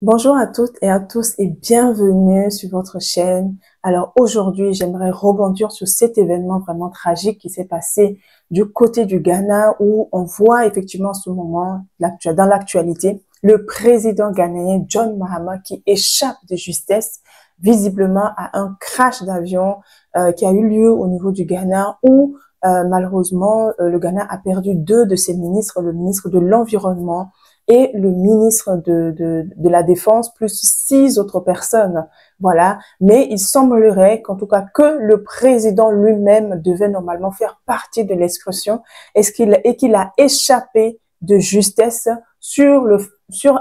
Bonjour à toutes et à tous et bienvenue sur votre chaîne. Alors aujourd'hui, j'aimerais rebondir sur cet événement vraiment tragique qui s'est passé du côté du Ghana où on voit effectivement en ce moment, dans l'actualité, le président ghanéen John Mahama qui échappe de justesse visiblement à un crash d'avion qui a eu lieu au niveau du Ghana où malheureusement le Ghana a perdu deux de ses ministres, le ministre de l'Environnement et le ministre de la Défense, plus 6 autres personnes. Voilà. Mais il semblerait qu'en tout cas que le président lui-même devait normalement faire partie de l'excursion et qu'il a échappé de justesse sur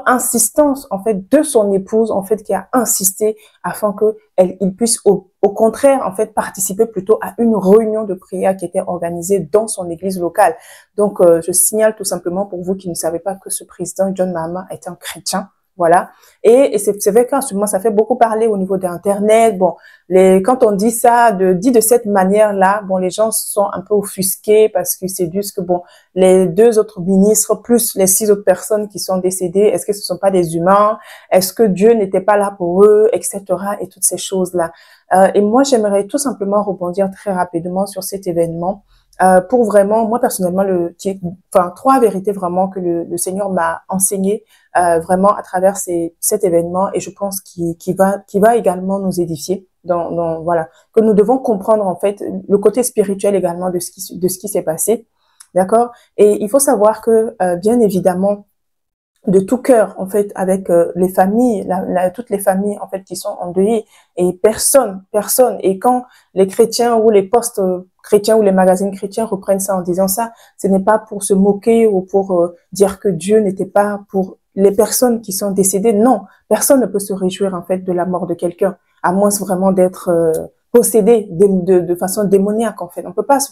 insistance en fait de son épouse en fait qui a insisté afin que il puisse au contraire en fait participer plutôt à une réunion de prière qui était organisée dans son église locale. Donc, je signale tout simplement pour vous qui ne savez pas que ce président John Mahama est un chrétien. Voilà. Et c'est vrai qu'en ce moment, ça fait beaucoup parler au niveau d'Internet. Bon, quand on dit ça, dit de cette manière-là, bon, les gens sont un peu offusqués parce qu'ils se disent que bon, les 2 autres ministres plus les 6 autres personnes qui sont décédées, est-ce que ce ne sont pas des humains? Est-ce que Dieu n'était pas là pour eux, etc. et toutes ces choses-là. Et moi, j'aimerais tout simplement rebondir très rapidement sur cet événement pour vraiment, moi personnellement, enfin 3 vérités vraiment que le Seigneur m'a enseigné vraiment à travers cet événement et je pense qu'il va également nous édifier voilà que nous devons comprendre en fait le côté spirituel également de ce qui s'est passé, d'accord? Et il faut savoir que bien évidemment de tout cœur en fait avec les familles, toutes les familles en fait qui sont endeuillées et personne et quand les chrétiens ou les postes chrétiens ou les magazines chrétiens reprennent ça en disant ça, ce n'est pas pour se moquer ou pour dire que Dieu n'était pas pour les personnes qui sont décédées. Non, personne ne peut se réjouir en fait de la mort de quelqu'un à moins vraiment d'être possédé de façon démoniaque en fait. On peut pas se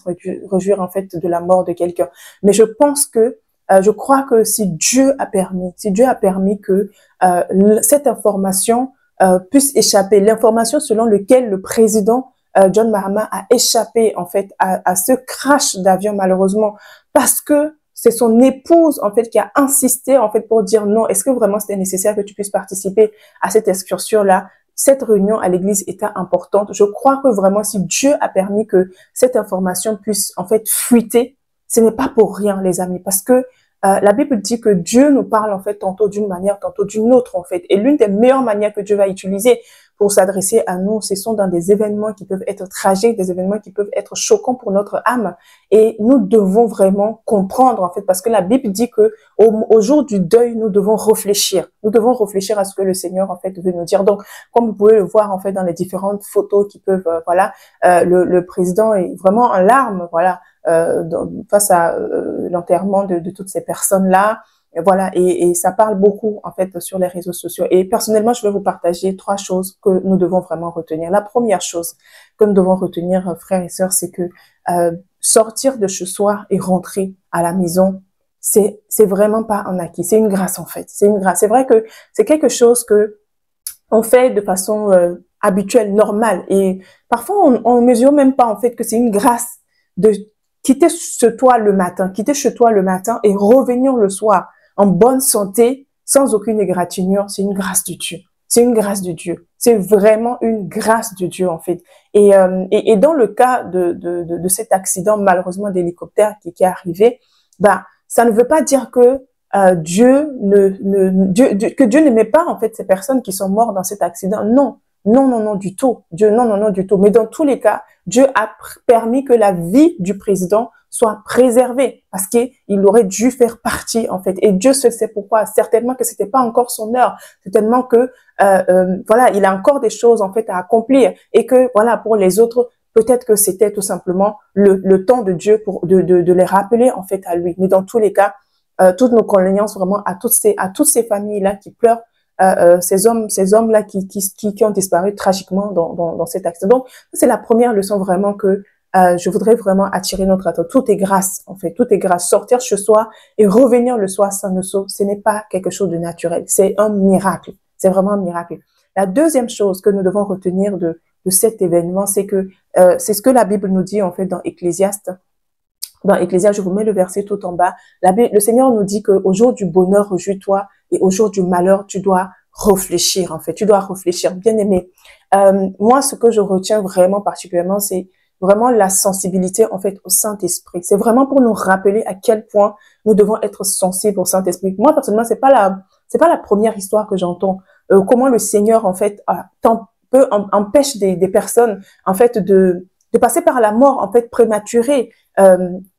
réjouir en fait de la mort de quelqu'un. Mais je pense que je crois que si Dieu a permis que cette information puisse échapper, l'information selon laquelle le président John Mahama a échappé en fait à ce crash d'avion malheureusement parce que c'est son épouse en fait qui a insisté en fait pour dire non, est-ce que vraiment c'était nécessaire que tu puisses participer à cette excursion-là? Cette réunion à l'église était importante. Je crois que vraiment si Dieu a permis que cette information puisse en fait fuiter, ce n'est pas pour rien, les amis, parce que la Bible dit que Dieu nous parle en fait tantôt d'une manière, tantôt d'une autre en fait. Et l'une des meilleures manières que Dieu va utiliser pour s'adresser à nous, ce sont dans des événements qui peuvent être tragiques, des événements qui peuvent être choquants pour notre âme. Et nous devons vraiment comprendre en fait, parce que la Bible dit que au jour du deuil, nous devons réfléchir. Nous devons réfléchir à ce que le Seigneur en fait veut nous dire. Donc, comme vous pouvez le voir en fait dans les différentes photos qui peuvent, voilà, le président est vraiment en larmes, voilà face à l'enterrement de toutes ces personnes-là. Voilà, et ça parle beaucoup en fait sur les réseaux sociaux. Et personnellement, je vais vous partager 3 choses que nous devons vraiment retenir. La première chose que nous devons retenir, frères et sœurs, c'est que sortir de chez soi et rentrer à la maison, c'est vraiment pas un acquis. C'est une grâce en fait. C'est une grâce. C'est vrai que c'est quelque chose que on fait de façon habituelle, normale. Et parfois, on mesure même pas en fait que c'est une grâce de quitter chez toi le matin et revenir le soir en bonne santé, sans aucune égratignure. C'est une grâce de Dieu. C'est une grâce de Dieu. C'est vraiment une grâce de Dieu en fait. Et dans le cas de cet accident malheureusement d'hélicoptère qui est arrivé, bah ça ne veut pas dire que que Dieu n'aimait pas en fait ces personnes qui sont mortes dans cet accident. Non, non, non, non du tout. Dieu, non, non, non du tout. Mais dans tous les cas, Dieu a permis que la vie du président soit préservée parce qu'il aurait dû faire partie en fait. Et Dieu seul sait pourquoi. Certainement que c'était pas encore son heure. Certainement que voilà, il a encore des choses en fait à accomplir et que voilà pour les autres. Peut-être que c'était tout simplement le temps de Dieu pour de les rappeler en fait à lui. Mais dans tous les cas, toutes nos condoléances vraiment à toutes ces familles-là qui pleurent, ces hommes-là qui ont disparu tragiquement dans cet accident. Donc, c'est la première leçon vraiment que je voudrais vraiment attirer notre attention. Tout est grâce, en fait, tout est grâce. Sortir chez soi et revenir le soir sans le sauve, ce n'est pas quelque chose de naturel. C'est un miracle. C'est vraiment un miracle. La deuxième chose que nous devons retenir de cet événement, c'est que c'est ce que la Bible nous dit en fait dans Ecclésiaste. Dans Ecclésiaste, je vous mets le verset tout en bas. Le Seigneur nous dit qu'au jour du bonheur, réjouis-toi et au jour du malheur, tu dois réfléchir, en fait. Tu dois réfléchir, bien aimé. Moi, ce que je retiens vraiment particulièrement, c'est vraiment la sensibilité, en fait, au Saint-Esprit. C'est vraiment pour nous rappeler à quel point nous devons être sensibles au Saint-Esprit. Moi, personnellement, c'est pas la première histoire que j'entends. Comment le Seigneur, en fait, empêche des personnes, en fait, de passer par la mort, en fait, prématurée,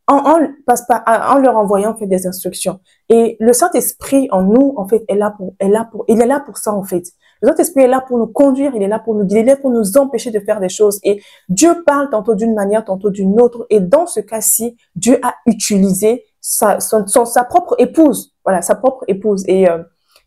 en leur envoyant, en fait, des instructions. Et le Saint-Esprit, en nous, en fait, il est là pour ça, en fait. Le Saint-Esprit est là pour nous conduire, il est là pour nous guider, il est là pour nous empêcher de faire des choses. Et Dieu parle tantôt d'une manière, tantôt d'une autre. Et dans ce cas-ci, Dieu a utilisé sa propre épouse. Voilà, sa propre épouse. Et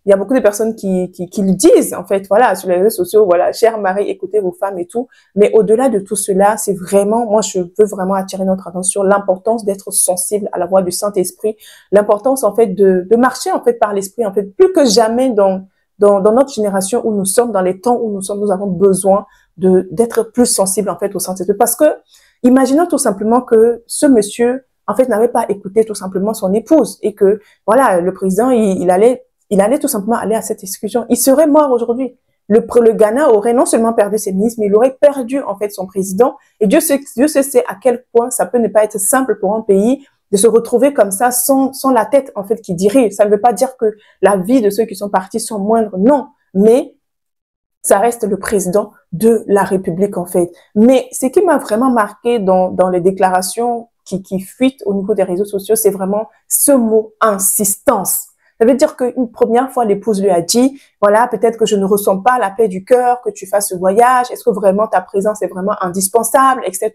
il y a beaucoup de personnes qui le disent, en fait, voilà, sur les réseaux sociaux, voilà, chère Marie, écoutez vos femmes et tout. Mais au-delà de tout cela, c'est vraiment, moi, je veux vraiment attirer notre attention sur l'importance d'être sensible à la voix du Saint-Esprit, l'importance, en fait, de marcher, en fait, par l'Esprit, en fait, plus que jamais dans notre génération où nous sommes, dans les temps où nous sommes, nous avons besoin d'être plus sensibles, en fait, au Saint-Esprit. Parce que, imaginons tout simplement que ce monsieur, en fait, n'avait pas écouté tout simplement son épouse et que, voilà, le président, il allait tout simplement aller à cette discussion. Il serait mort aujourd'hui. Le Ghana aurait non seulement perdu ses ministres, mais il aurait perdu, en fait, son président. Et Dieu sait à quel point ça peut ne pas être simple pour un pays de se retrouver comme ça sans la tête, en fait, qui dirige. Ça ne veut pas dire que la vie de ceux qui sont partis sont moindres, non. Mais ça reste le président de la République, en fait. Mais ce qui m'a vraiment marqué dans les déclarations qui fuitent au niveau des réseaux sociaux, c'est vraiment ce mot insistance. Ça veut dire qu'une première fois, l'épouse lui a dit, voilà, peut-être que je ne ressens pas la paix du cœur, que tu fasses ce voyage, est-ce que vraiment ta présence est vraiment indispensable, etc.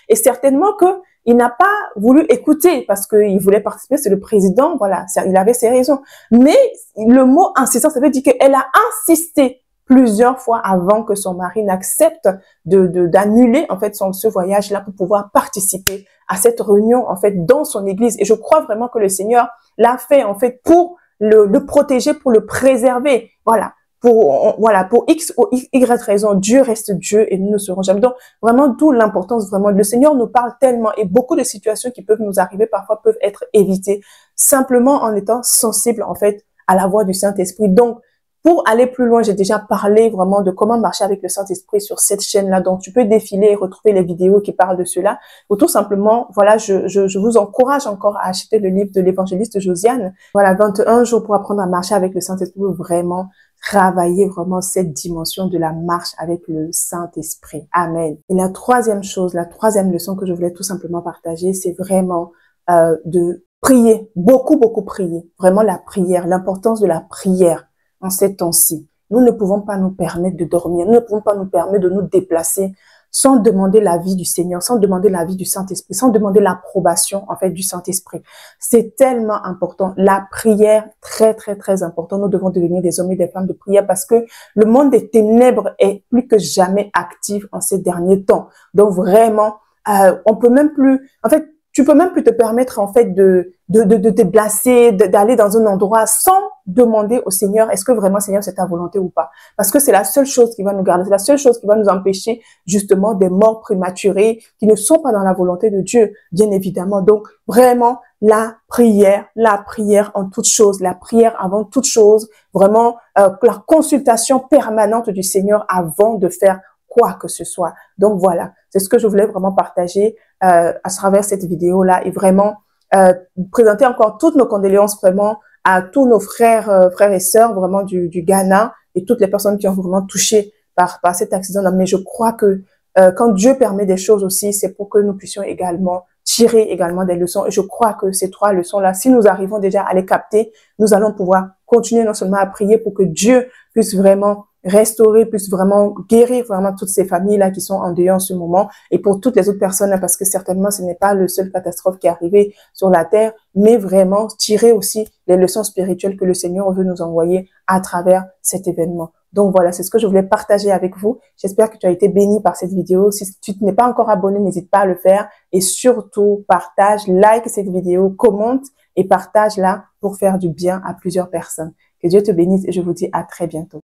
Et certainement que il n'a pas voulu écouter parce qu'il voulait participer, c'est le président, voilà, il avait ses raisons. Mais le mot insistant, ça veut dire qu'elle a insisté plusieurs fois avant que son mari n'accepte d'annuler, en fait, ce voyage-là pour pouvoir participer à cette réunion, en fait, dans son église. Et je crois vraiment que le Seigneur l'a fait, en fait, pour le protéger, pour le préserver. Voilà. Pour X ou Y raison, Dieu reste Dieu et nous ne serons jamais. Donc, vraiment, d'où l'importance, vraiment. Le Seigneur nous parle tellement et beaucoup de situations qui peuvent nous arriver parfois peuvent être évitées simplement en étant sensibles, en fait, à la voix du Saint-Esprit. Donc, pour aller plus loin, j'ai déjà parlé vraiment de comment marcher avec le Saint-Esprit sur cette chaîne-là. Donc, tu peux défiler et retrouver les vidéos qui parlent de cela. Ou tout simplement, voilà, je vous encourage encore à acheter le livre de l'évangéliste Josiane. Voilà, 21 jours pour apprendre à marcher avec le Saint-Esprit, vraiment travailler vraiment cette dimension de la marche avec le Saint-Esprit. Amen. Et la troisième chose, la troisième leçon que je voulais tout simplement partager, c'est vraiment de prier, beaucoup prier. Vraiment la prière, l'importance de la prière en ces temps-ci. Nous ne pouvons pas nous permettre de dormir, nous ne pouvons pas nous permettre de nous déplacer sans demander l'avis du Seigneur, sans demander l'avis du Saint-Esprit, sans demander l'approbation, en fait, du Saint-Esprit. C'est tellement important. La prière, très important. Nous devons devenir des hommes et des femmes de prière parce que le monde des ténèbres est plus que jamais actif en ces derniers temps. Donc, vraiment, on peut même plus, en fait, tu peux même plus te permettre, en fait, de te déplacer, d'aller dans un endroit sans demander au Seigneur, est-ce que vraiment, Seigneur, c'est ta volonté ou pas? Parce que c'est la seule chose qui va nous garder, c'est la seule chose qui va nous empêcher, justement, des morts prématurées qui ne sont pas dans la volonté de Dieu, bien évidemment. Donc, vraiment, la prière en toute chose, la prière avant toute chose, vraiment, la consultation permanente du Seigneur avant de faire quoi que ce soit. Donc voilà, c'est ce que je voulais vraiment partager à travers cette vidéo-là et vraiment présenter encore toutes nos condoléances vraiment à tous nos frères et sœurs vraiment du Ghana et toutes les personnes qui ont vraiment touché par cet accident-là. Mais je crois que quand Dieu permet des choses aussi, c'est pour que nous puissions également tirer également des leçons. Et je crois que ces trois leçons-là, si nous arrivons déjà à les capter, nous allons pouvoir continuer non seulement à prier pour que Dieu puisse vraiment restaurer, puisse vraiment guérir vraiment toutes ces familles-là qui sont en deuil en ce moment et pour toutes les autres personnes, parce que certainement ce n'est pas le seul catastrophe qui est arrivé sur la terre, mais vraiment tirer aussi les leçons spirituelles que le Seigneur veut nous envoyer à travers cet événement. Donc voilà, c'est ce que je voulais partager avec vous. J'espère que tu as été béni par cette vidéo. Si tu n'es pas encore abonné, n'hésite pas à le faire et surtout partage, like cette vidéo, commente et partage-la pour faire du bien à plusieurs personnes. Que Dieu te bénisse et je vous dis à très bientôt.